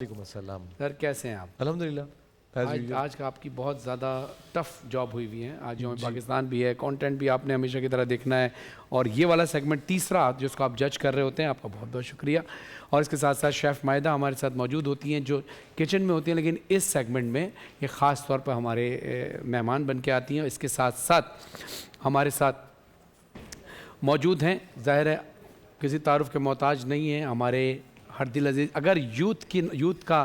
वालेकुम अस्सलाम। सर कैसे हैं आप? अल्हम्दुलिल्लाह। आज का आपकी बहुत ज़्यादा टफ जॉब हुई हुई है। आज जो पाकिस्तान भी है, कंटेंट भी आपने हमेशा की तरह देखना है और ये वाला सेगमेंट तीसरा जिसको आप जज कर रहे होते हैं, आपका बहुत बहुत शुक्रिया। और इसके साथ साथ शेफ़ माहिदा हमारे साथ मौजूद होती हैं जो किचन में होती हैं, लेकिन इस सेगमेंट में ये ख़ास तौर पर हमारे मेहमान बन के आती हैं। इसके साथ साथ हमारे साथ मौजूद हैं, ज़ाहिर है किसी तारुफ के मोहताज नहीं हैं, हमारे हर दिल अजीज़। अगर यूथ का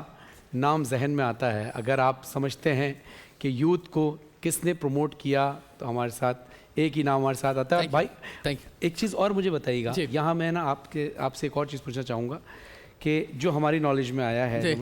नाम जहन में आता है, अगर आप समझते हैं कि यूथ को किसने प्रमोट किया, तो हमारे साथ एक ही नाम हमारे साथ आता है। भाई थैंक यू। एक चीज़ और मुझे बताइएगा, यहाँ मैं ना आपसे एक और चीज़ पूछना चाहूँगा कि जो हमारी नॉलेज में आया है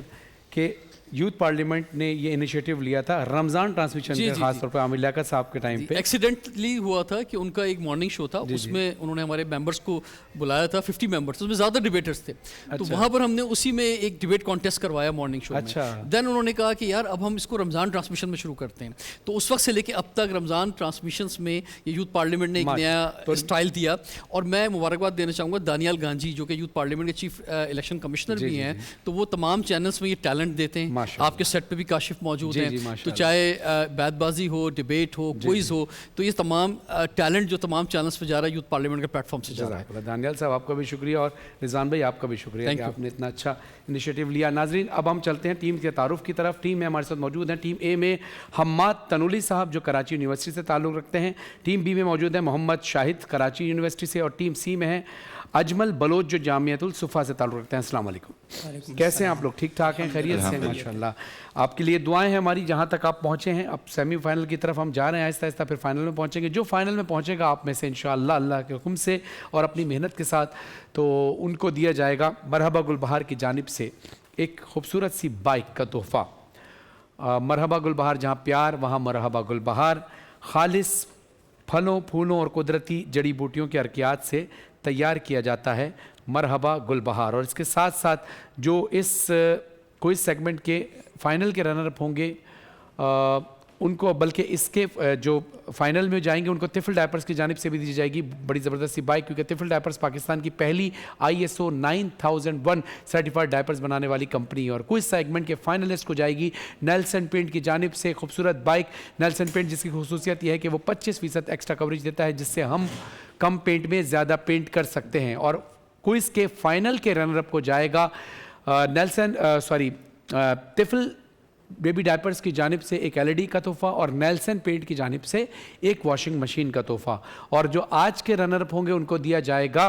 कि यूथ पार्लियामेंट ने ये इनिशिएटिव लिया था रमज़ान ट्रांसमिशन के खासतौर पर आमिर लियाकत साहब के टाइम पे। एक्सीडेंटली हुआ था कि उनका एक मॉर्निंग शो था, उसमें उन्होंने हमारे मेंबर्स को बुलाया था, 50 मेंबर्स, उसमें ज़्यादा डिबेटर्स थे। तो वहाँ पर हमने उसी में एक डिबेट कॉन्टेस्ट करवाया मॉर्निंग शो में। देन उन्होंने कहा कि यार अब हम इसको रमज़ान ट्रांसमिशन में शुरू करते हैं। तो उस वक्त से लेके अब तक रमज़ान ट्रांसमिशंस में ये यूथ पार्लियामेंट ने एक नया स्टाइल दिया। और मैं मुबारकबाद देना चाहूँगा दानियाल गांधी जो कि यूथ पार्लियामेंट के चीफ इलेक्शन कमिश्नर भी हैं, तो वो तमाम चैनल्स में ये टैलेंट देते हैं। आपके सेट पे भी काशिफ मौजूद हैं, तो चाहे बैतबाजी हो, डिबेट हो, क्विज हो, तो ये तमाम टैलेंट जो तमाम चैनल्स पे जा रहा है यूथ पार्लियामेंट के प्लेटफॉर्म से जा रहा है। दानियाल साहब आपका भी शुक्रिया और रिजवान भाई आपका भी शुक्रिया कि आपने इतना अच्छा इनिशिएटिव लिया। नाजरीन अब हम चलते हैं टीम के तारुफ की तरफ। टीम में हमारे साथ मौजूद हैं, टीम ए में हम्माद तनुली साहब जो कराची यूनिवर्सिटी से ताल्लुक़ रखते हैं, टीम बी में मौजूद है मोहम्मद शाहिद कराची यूनिवर्सिटी से, और टीम सी में है अजमल बलोच जो जामियतुल सुफ़ा से ताल्लुक़ रखते हैं। अस्सलाम वालेकुम। कैसे हैं आप लोग? ठीक ठाक हैं, खैरियत से? माशाल्लाह। आपके लिए दुआएं हैं हमारी जहां तक आप पहुंचे हैं। अब सेमीफाइनल की तरफ हम जा रहे हैं, आहिस्ता आहिस्ता फिर फाइनल में पहुंचेंगे। जो फाइनल में पहुंचेगा आप में से इंशाअल्लाह अल्लाह के हुक्म से और अपनी मेहनत के साथ, तो उनको दिया जाएगा मरहबा गुलबहार की जानिब से एक खूबसूरत सी बाइक का तोहफ़ा। मरहबा गुलबहार, जहाँ प्यार वहाँ मरहबा गुलबहार, खालिस फलों फूलों और कुदरती जड़ी बूटियों के अर्कियात से तैयार किया जाता है मरहबा गुलबहार। और इसके साथ साथ जो इस क्विज सेगमेंट के फाइनल के रनर अप होंगे उनको, बल्कि इसके जो फाइनल में जाएंगे उनको तिफल डायपर्स की जानिब से भी दी जाएगी बड़ी ज़बरदस्त सी बाइक, क्योंकि तिफल डायपर्स पाकिस्तान की पहली ISO 9001 सर्टिफाइड डायपर्स बनाने वाली कंपनी है। और क्विज सेगमेंट के फाइनलिस्ट को जाएगी नेल्सन पेंट की जानिब से खूबसूरत बाइक। नेल्सन पेंट जिसकी खूबसूसियत यह है कि वो 25% एक्स्ट्रा कवरेज देता है, जिससे हम कम पेंट में ज़्यादा पेंट कर सकते हैं। और क्विज के फाइनल के रनर अप को जाएगा तिफल बेबी डायपर्स की जानिब से एक LED का तोहफ़ा और नेल्सन पेंट की जानिब से एक वॉशिंग मशीन का तोहफ़ा। और जो आज के रनर अप होंगे उनको दिया जाएगा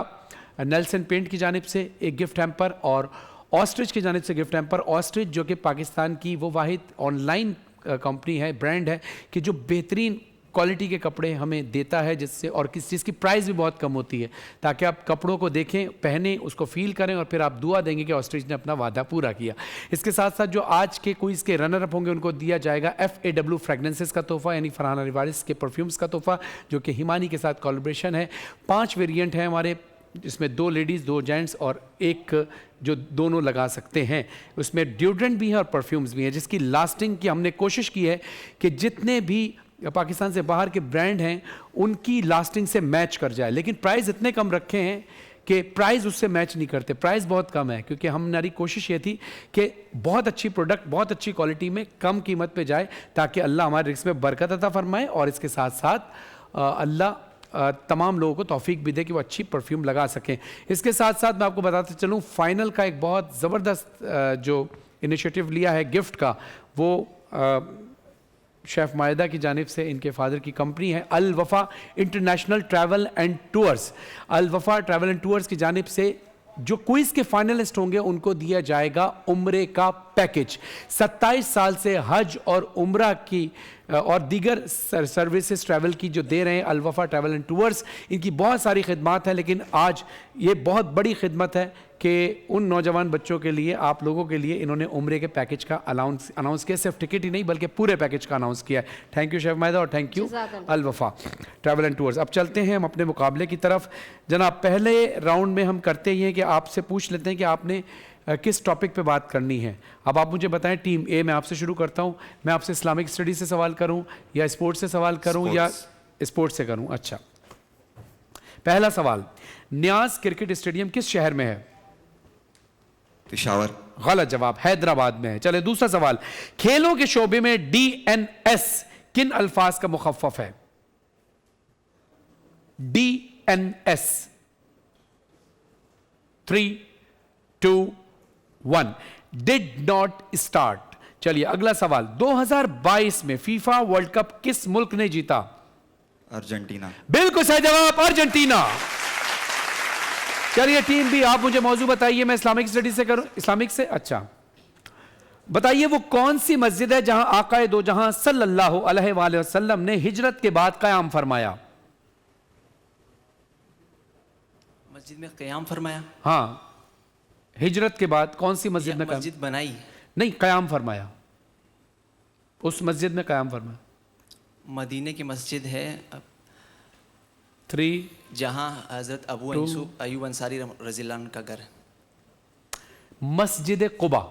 नेल्सन पेंट की जानिब से एक गिफ्ट हैम्पर और ऑस्ट्रिच की जानिब से गिफ्ट हैम्पर। ऑस्ट्रिच जो कि पाकिस्तान की वो वाहिद ऑनलाइन कंपनी है, ब्रांड है कि जो बेहतरीन क्वालिटी के कपड़े हमें देता है, जिससे और किस चीज़ की प्राइस भी बहुत कम होती है, ताकि आप कपड़ों को देखें, पहने, उसको फील करें और फिर आप दुआ देंगे कि ऑस्ट्रिच ने अपना वादा पूरा किया। इसके साथ साथ जो आज के क्विज के रनर अप होंगे उनको दिया जाएगा FAW फ्रेगनेंसेस का तोहफ़ा, यानी फरहाना रिवारिस के परफ्यूम्स का तोहफ़ा जो कि हिमानी के साथ कोलैबोरेशन है। 5 वेरिएंट हैं हमारे, जिसमें 2 लेडीज़ 2 जेंट्स और एक जो दोनों लगा सकते हैं। उसमें डिओड्रेंट भी है और परफ्यूम्स भी हैं, जिसकी लास्टिंग की हमने कोशिश की है कि जितने भी पाकिस्तान से बाहर के ब्रांड हैं उनकी लास्टिंग से मैच कर जाए, लेकिन प्राइस इतने कम रखे हैं कि प्राइस उससे मैच नहीं करते। प्राइस बहुत कम है क्योंकि हमारी कोशिश ये थी कि बहुत अच्छी प्रोडक्ट बहुत अच्छी क्वालिटी में कम कीमत पे जाए, ताकि अल्लाह हमारे रिस्क में बरकत अता फरमाए और इसके साथ साथ अल्लाह तमाम लोगों को तौफीक भी दे कि वो अच्छी परफ्यूम लगा सकें। इसके साथ साथ मैं आपको बताते चलूँ फाइनल का एक बहुत ज़बरदस्त जो इनिशिएटिव लिया है गिफ्ट का, वो शेफ़ माहिदा की जानिब से इनके फादर की कंपनी है Al Wafa international travel and tours. Al Wafa travel and tours की जानिब से जो क्विज के फाइनलिस्ट होंगे उनको दिया जाएगा उम्रे का पैकेज। 27 साल से हज और उम्रा की और दीगर सर्विसेज ट्रैवल की जो दे रहे हैं अल वफ़ा ट्रैवल एंड टूर्स, इनकी बहुत सारी खिदमत है, लेकिन आज ये बहुत बड़ी खिदमत है कि उन नौजवान बच्चों के लिए, आप लोगों के लिए इन्होंने उम्रे के पैकेज का अनाउंस किया। सिर्फ टिकट ही नहीं बल्कि पूरे पैकेज का अनाउंस किया है। थैंक यू शेफ़ माहिदा और thank you Al Wafa travel and tours. अब चलते हैं हम अपने मुकाबले की तरफ। जनाब पहले राउंड में हम करते ही हैं कि आपसे पूछ लेते हैं कि आपने किस टॉपिक पे बात करनी है। अब आप मुझे बताएं, टीम ए मैं आपसे शुरू करता हूं। मैं आपसे इस्लामिक स्टडी से सवाल करूं या स्पोर्ट्स से सवाल करूं या स्पोर्ट्स से करूं? अच्छा, पहला सवाल, न्याज क्रिकेट स्टेडियम किस शहर में है? पेशावर। गलत जवाब, हैदराबाद में है। चले दूसरा सवाल, खेलों के शोबे में DNS किन अल्फाज का मुखफ़्फ़फ है? DNS। 3, 2, 1। Did not start. चलिए अगला सवाल, 2022 में फीफा वर्ल्ड कप किस मुल्क ने जीता? अर्जेंटीना। बिल्कुल सही जवाब, अर्जेंटीना। चलिए टीम भी, आप मुझे मौजू बताइए, मैं इस्लामिक स्टडीज से करूं। इस्लामिक से, अच्छा बताइए वो कौन सी मस्जिद है जहां आकाए दो जहां सल्लल्लाहु अलैहि वसल्लम ने हिजरत के बाद कयाम फरमाया? मस्जिद में कयाम फरमाया? हाँ, हिजरत के बाद कौन सी मस्जिद में मस्जिद बनाई? नहीं, कयाम फरमाया, उस मस्जिद में कयाम फरमाया। मदीने की मस्जिद है 3, जहां हजरत अबू अयूब अंसारी रज़ियल्लाहु अन्हु का घर है। मस्जिद कुबा।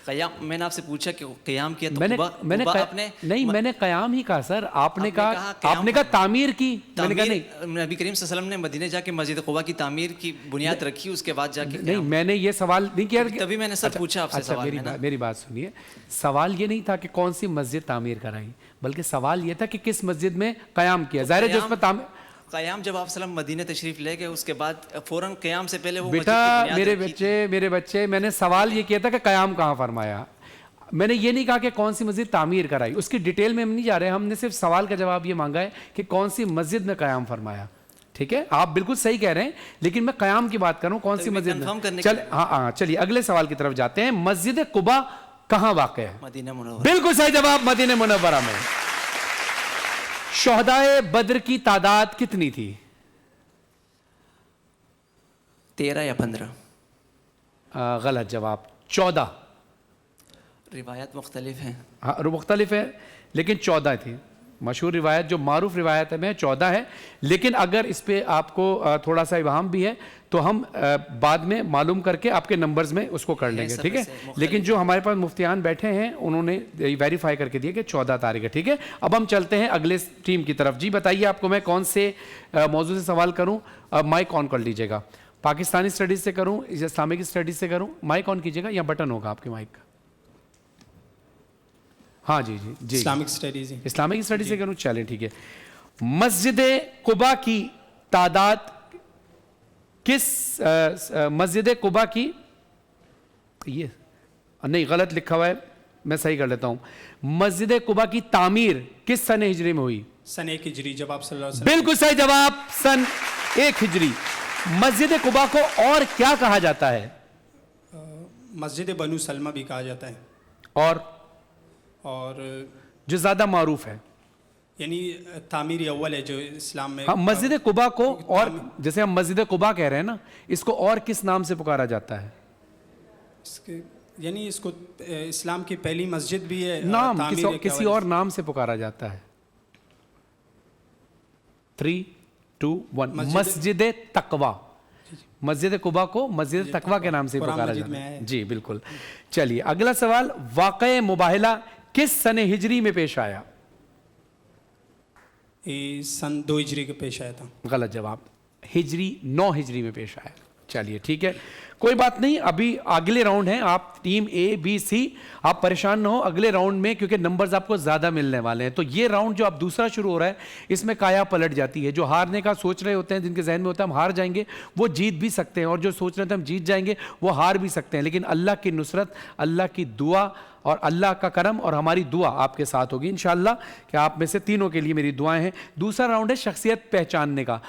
कयाम, मैंने आपसे पूछा कि कयाम किया तो मैंने मैंने कयाम ही कहा सर। आपने कहा तामीर की। मैंने कहा नहीं, नबी करीम सल्लल्लाहु अलैहि वसल्लम ने मदीने जाके मस्जिद कुबा की तामीर की बुनियाद रखी, उसके बाद जाके नहीं, मैंने ये सवाल नहीं किया। तभी मैंने सर पूछा आपसे सवाल। मेरी बात सुनिए, सवाल ये नहीं था कि कौन सी मस्जिद तामीर कराई, बल्कि सवाल ये था कि किस मस्जिद में कयाम किया। ज़ाहिर है जो उसमें कयाम जब आप सल्लम मदीने तशरीफ ले गए, उसके बाद फौरन कयाम से पहले वो बेटा, मेरे बच्चे, मैंने सवाल ये किया था कि कयाम कहाँ फरमाया। मैंने ये नहीं कहा कि कौन सी मस्जिद तामीर कराई, उसकी डिटेल में हम नहीं जा रहे। हमने सिर्फ सवाल का जवाब ये मांगा है कि कौन सी मस्जिद में कयाम फरमाया। ठीक है, आप बिल्कुल सही कह रहे हैं, लेकिन मैं कयाम की बात कर रहा हूँ, कौन सी मस्जिद में। हाँ, चलिए अगले सवाल की तरफ जाते हैं। मस्जिद कुबा कहाँ वाक़ है? Medina Munawwara. बिल्कुल सही जवाब, मदीना मुनव्वरा में। शुहदाए बद्र की तादाद कितनी थी? 13 या 15। गलत जवाब, 14। रिवायत मुख्तलिफ हैं। हाँ, मुख्तलिफ है, लेकिन 14 थी। मशहूर रिवायत जो मारूफ रिवायत में 14 है, लेकिन अगर इस पे आपको थोड़ा सा इबाहम भी है तो हम बाद में मालूम करके आपके नंबर्स में उसको कर लेंगे। ठीक है, लेकिन जो हमारे पास मुफ्तियान बैठे हैं उन्होंने वेरीफाई करके दिया कि 14 तारीख है। ठीक है, अब हम चलते हैं अगले टीम की तरफ। जी बताइए, आपको मैं कौन से मौजू से सवाल करूँ? माइक ऑन कर लीजिएगा। पाकिस्तानी स्टडीज़ से करूँ, इस्लामिक स्टडीज़ से करूँ? माइक ऑन कीजिएगा, या बटन होगा आपके माइक का? हाँ जी जी जी, इस्लामिक स्टडीज। इस्लामिक स्टडीज से करूँ, चलें ठीक है। मस्जिद कुबा की तादाद मस्जिद कुबा की, ये नहीं गलत लिखा हुआ है, मैं सही कर लेता हूँ। मस्जिद कुबा की तामीर किस सन हिजरी में हुई? सन 1 हिजरी, जब आप सल्लल्लाहु अलैहि वसल्लम। बिल्कुल सही जवाब, सन 1 हिजरी। मस्जिद कुबा को और क्या कहा जाता है? मस्जिद बनु सलमा भी कहा जाता है। और जो ज्यादा मारूफ है, यानी तामीर अव्वल है जो इस्लाम में। हाँ, मस्जिद कुबा को, और जैसे हम मस्जिद कुबा कह रहे हैं ना, इसको और किस नाम से पुकारा जाता है? इसके यानी इसको इस्लाम की पहली मस्जिद भी है, नाम किसी और नाम से पुकारा जाता है। 3, 2, 1। मस्जिद तकवा। मस्जिद कुबा को मस्जिद तकवा के नाम से पुकारा जाता है। जी बिल्कुल। चलिए अगला सवाल, वाक़े मुबाहिला किस सन हिजरी में पेश आया? सन 2 हिजरी के पेश आया था। गलत जवाब, हिजरी 9 हिजरी में पेश आया। चलिए ठीक है, कोई बात नहीं, अभी अगले राउंड है। आप टीम A, B, C, आप परेशान ना हो अगले राउंड में, क्योंकि नंबर्स आपको ज़्यादा मिलने वाले हैं। तो ये राउंड जो अब दूसरा शुरू हो रहा है, इसमें काया पलट जाती है। जो हारने का सोच रहे होते हैं, जिनके जहन में होता है हम हार जाएंगे, वो जीत भी सकते हैं, और जो सोच रहे होते हैं हम जीत जाएंगे, वो हार भी सकते हैं। लेकिन अल्लाह की नुसरत, अल्लाह की दुआ और अल्लाह का करम और हमारी दुआ आपके साथ होगी इंशाअल्लाह, कि आप में से तीनों के लिए मेरी दुआएं हैं। दूसरा राउंड है शख्सियत पहचानने का।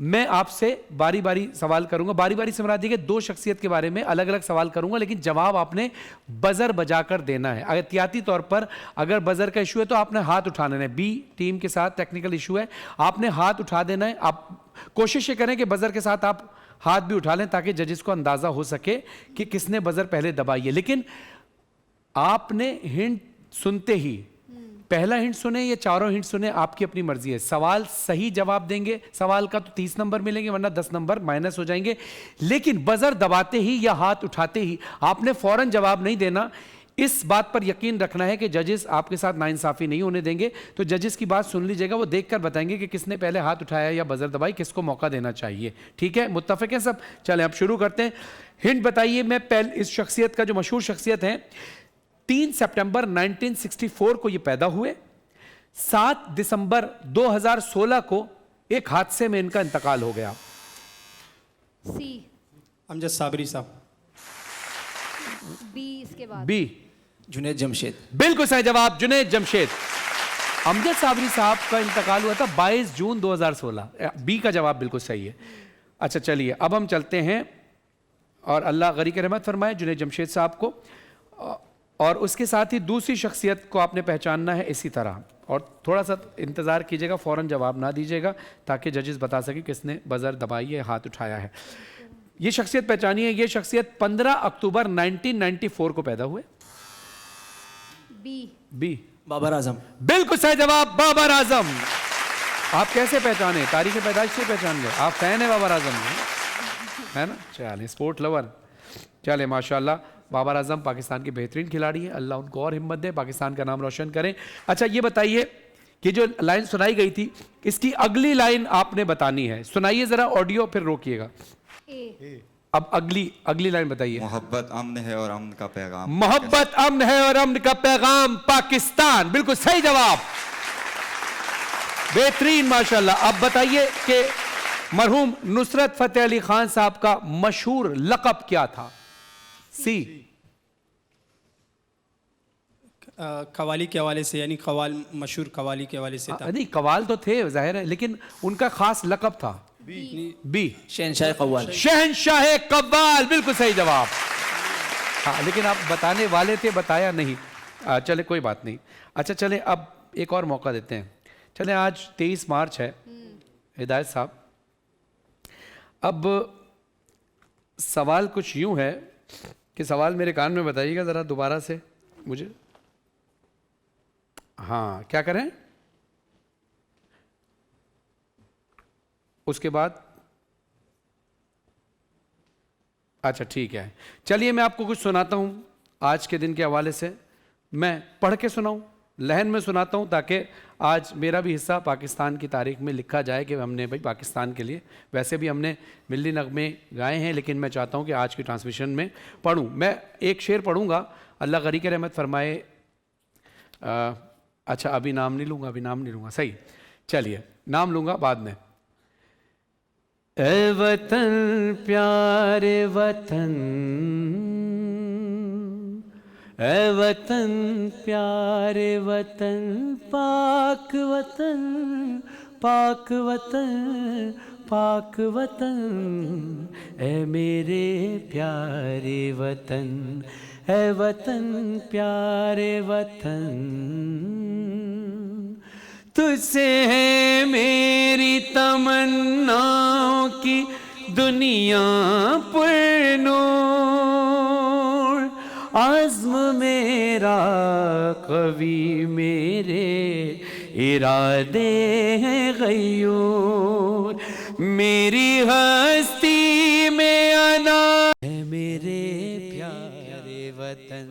मैं आपसे बारी बारी सवाल करूंगा, बारी बारी से मुराद है कि 2 शख्सियत के बारे में अलग अलग सवाल करूंगा, लेकिन जवाब आपने बजर बजाकर देना है। एहतियाती तौर पर अगर बजर का इशू है तो आपने हाथ उठा लेना है। बी टीम के साथ टेक्निकल इशू है, आपने हाथ उठा देना है। आप कोशिश ये करें कि बजर के साथ आप हाथ भी उठा लें, ताकि जजेस को अंदाजा हो सके कि किसने बजर पहले दबाई है। लेकिन आपने हिंट सुनते ही, पहला हिंट सुने या चारों हिंट सुने, आपकी अपनी मर्जी है। सवाल सही जवाब देंगे सवाल का तो 30 नंबर मिलेंगे, वरना 10 नंबर माइनस हो जाएंगे। लेकिन बजर दबाते ही या हाथ उठाते ही आपने फौरन जवाब नहीं देना। इस बात पर यकीन रखना है कि जजेस आपके साथ नाइंसाफी नहीं होने देंगे, तो जजेस की बात सुन लीजिएगा, वो देखकर बताएंगे कि किसने पहले हाथ उठाया या बजर दबाई, किसको मौका देना चाहिए। ठीक है, मुत्तफिक है सब? चलें अब शुरू करते हैं। हिंट बताइए, मैं पहले इस शख्सियत का, जो मशहूर शख्सियत है, 3 सितंबर 1964 को ये पैदा हुए, 7 दिसंबर 2016 को एक हादसे में इनका इंतकाल हो गया। सी। अमजद साबरी साहब। बी इसके बाद। बी जुनैद जमशेद। बिल्कुल सही जवाब, जुनैद जमशेद। अमजद साबरी साहब का इंतकाल हुआ था 22 जून 2016। बी का जवाब बिल्कुल सही है। अच्छा चलिए अब हम चलते हैं, और अल्लाह गरी की रहमत फरमाए जुनैद जमशेद साहब को, और उसके साथ ही दूसरी शख्सियत को आपने पहचानना है इसी तरह, और थोड़ा सा इंतज़ार कीजिएगा, फ़ौरन जवाब ना दीजिएगा, ताकि जजेस बता सके किसने बज़र दबाई है, हाथ उठाया है। ये शख्सियत पहचानिए, ये शख्सियत 15 अक्टूबर 1994 को पैदा हुए। बी। बी बाबर आजम। बिल्कुल सही जवाब, बाबर आजम। आप कैसे पहचाने? तारीख पैदाइश से पहचान गए? आप फैन है बाबर आजम है ना? चले, स्पोर्ट लवर। चले माशाल्लाह, बाबर आजम पाकिस्तान के बेहतरीन खिलाड़ी हैं, अल्लाह उनको और हिम्मत दे, पाकिस्तान का नाम रोशन करें। अच्छा ये बताइए कि जो लाइन सुनाई गई थी, इसकी अगली लाइन आपने बतानी है। सुनाइए जरा ऑडियो, फिर रोकिएगा। ए। अब अगली लाइन बताइए। मोहब्बत अमन है और अमन का पैगाम। मोहब्बत अमन है और अमन का पैगाम पाकिस्तान। बिल्कुल सही जवाब, बेहतरीन माशाल्लाह। अब बताइए कि मरहूम नुसरत फतेह अली खान साहब का मशहूर लक़ब क्या था? सी। कवाली के हवाले से, यानी कवाल, मशहूर कवाली के हवाले से था। नहीं, कवाल तो थे जाहिर है, लेकिन उनका खास लक़ब था। बी शहनशाह कव्वाल। शहनशाह कव्वाल, बिल्कुल सही जवाब। हाँ, लेकिन आप बताने वाले थे, बताया नहीं। चले कोई बात नहीं। अच्छा चले अब एक और मौका देते हैं। चले आज 23 मार्च है हिदायत साहब। अब सवाल कुछ यूं है कि सवाल मेरे कान में बताइएगा ज़रा दोबारा से मुझे। हाँ, क्या करें? उसके बाद अच्छा ठीक है, चलिए मैं आपको कुछ सुनाता हूँ आज के दिन के हवाले से। मैं पढ़ के सुनाऊँ, लहन में सुनाता हूँ, ताकि आज मेरा भी हिस्सा पाकिस्तान की तारीख में लिखा जाए कि हमने भाई पाकिस्तान के लिए, वैसे भी हमने मिल्ली नगमे गाए हैं, लेकिन मैं चाहता हूँ कि आज की ट्रांसमिशन में पढ़ूँ। मैं एक शेर पढ़ूँगा, अल्लाह गरी के रहमत फरमाए। अच्छा अभी नाम नहीं लूँगा, सही। चलिए नाम लूँगा बाद में। ए वतन प्यारे वतन, ए वतन प्यारे वतन, पाक वतन, पाक वतन, पाक वतन, ए मेरे प्यारे वतन, ए वतन प्यारे वतन, तुझसे है मेरी तमन्नाओं की दुनिया पुरनूर, आज़्म मेरा कवी, मेरे इरादे हैं गयूर, मेरी हस्ती में अना है मेरे प्यारे वतन,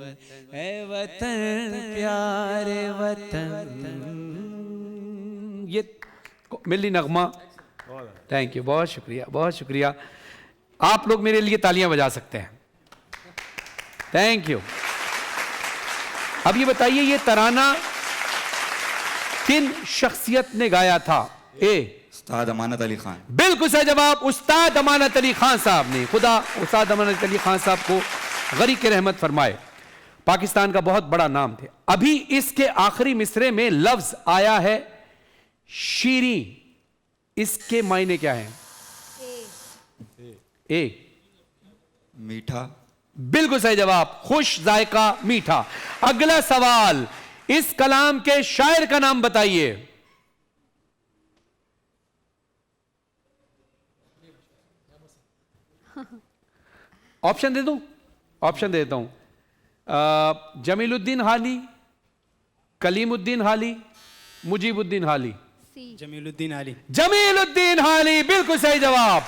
है वतन प्यारे वतन। ये मिल्ली नगमा। थैंक यू, बहुत शुक्रिया, बहुत शुक्रिया। आप लोग मेरे लिए तालियां बजा सकते हैं। Thank you. अब ये बताइए, ये तराना किन शख्सियत ने गाया था? ए उस्ताद अमानत अली खान। बिल्कुल सही जवाब, उस्ताद अमानत अली खान साहब ने। खुदा उस्ताद अमानत अली खान साहब को गरी के रहमत फरमाए, पाकिस्तान का बहुत बड़ा नाम थे। अभी इसके आखिरी मिसरे में लफ्ज आया है शीरी, इसके मायने क्या हैं? ए मीठा। बिल्कुल सही जवाब, खुश, जायका, मीठा। अगला सवाल, इस कलाम के शायर का नाम बताइए। ऑप्शन दे दूं? ऑप्शन दे देता हूं। जमीलुद्दीन हाली, कलीमुद्दीन हाली, मुजीबुद्दीन हाली। जमीलुद्दीन हाली। जमीलुद्दीन हाली, बिल्कुल सही जवाब।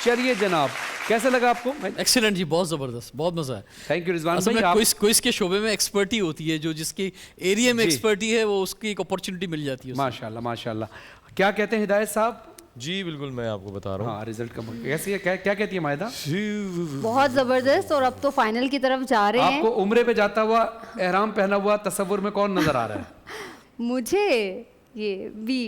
चलिए जनाब, कैसे लगा आपको? एक्सीलेंट जी, बहुत ज़बरदस्त, बहुत मज़ा है। थैंक यू रिजवान असल भाई। में आप क्विज के शोबे में एक्सपर्टी होती है, जो जिसकी एरिया में जी। एक्सपर्टी है वो उसकी एक अपॉर्चुनिटी मिल जाती है उसको। माशाल्लाह माशाल्लाह। क्या कहते हैं हिदायत साहब? जी बिल्कुल, मैं आपको बता रहा हूँ। हाँ, रिजल्ट का कैसी है, क्या कहती है मायदा? बहुत जबरदस्त। और अब तो फाइनल की तरफ जा रहे हैं। आपको उम्रे पे जाता हुआ एहराम पहना हुआ तस्वुर में कौन नजर आ रहा है? मुझे ये बी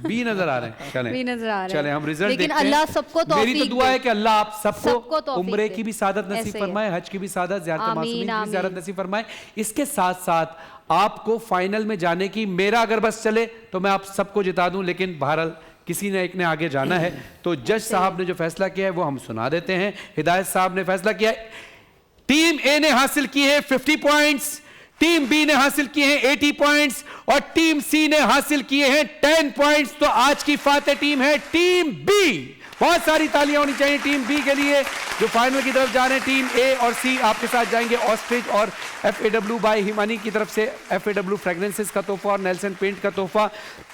बी नजर आ रहे हैं। चलें बी नजर आ रहे हैं। चलें हम रिजल्ट लेकिन देखते हैं। अल्लाह सबको मेरी तो तौफीक दुआ दे। है कि अल्लाह आप सबको सबको तौफीक उम्रे दे। की भी सादत नसीब ऐसे ही है। फरमाए, हज की भी सादत, ज़ियारत आमीन, मासूमीन की भी आमीन। ज़ियारत नसीब फरमाए। इसके साथ साथ आपको फाइनल में जाने की, मेरा अगर बस चले तो मैं आप सबको जिता दूं, लेकिन बहरहाल किसी ने एक ने आगे जाना है। तो जज साहब ने जो फैसला किया है वो हम सुना देते हैं। हिदायत साहब ने फैसला किया है, टीम ए ने हासिल की है 50 पॉइंट्स, टीम बी ने हासिल किए हैं 80 पॉइंट्स और टीम सी ने हासिल किए हैं 10 पॉइंट्स। तो आज की फातेह टीम है टीम बी। बहुत सारी तालियां होनी चाहिए टीम बी के लिए जो फाइनल की तरफ जा रहे हैं। टीम ए और सी आपके साथ जाएंगे ऑस्ट्रिच और FAW बाय हिमानी की तरफ से FAW फ्रेगरेंसेस का तोहफा और नेल्सन पेंट का तोहफा।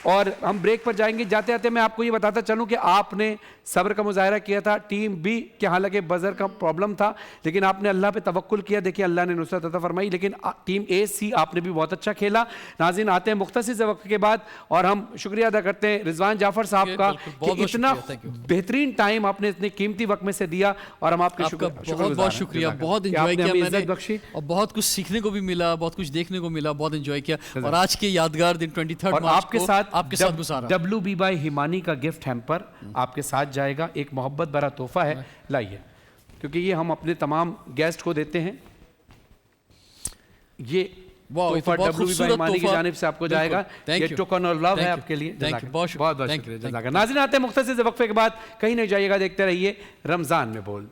और हम ब्रेक पर जाएंगे। जाते जाते मैं आपको ये बताता चलूं कि आपने सब्र का मुजाहरा किया था टीम बी के, हालांकि बजर का प्रॉब्लम था, लेकिन आपने अल्लाह पे तवक्कुल किया। देखिए अल्लाह ने नुसरत अता फरमाई। लेकिन टीम ए सी आपने भी बहुत अच्छा खेला। नाज़रीन, आते हैं मुख्तसर से वक्त के बाद और हम शुक्रिया अदा करते हैं रिजवान जाफर साहब का कि इतना बेहतरीन टाइम आपने इतने कीमती वक्त में से दिया और हम आपके आपका बहुत बहुत शुक्रिया। बहुत एंजॉय किया मैंने बख्शी और बहुत कुछ सीखने को भी मिला, बहुत कुछ देखने को मिला, बहुत एंजॉय किया। और आज के यादगार दिन 23 और मार्च आपके को साथ गुजारा। WB बाय हिमानी का गिफ्ट हैम्पर आपके साथ जाएगा। एक मोहब्बत भरा तोहफा है, लाइए, क्योंकि ये हम अपने तमाम गेस्ट को देते हैं। ये तोहफा WB बाय हिमानी की जानिब से आपको जाएगा। ये टोकन और लव है आपके लिए। बहुत बहुत शुक्रिया। नाज़रीन, आते हैं मुख्तसर से वक्फे के बाद, कहीं नहीं जाइएगा, देखते रहिए रमजान में बोल।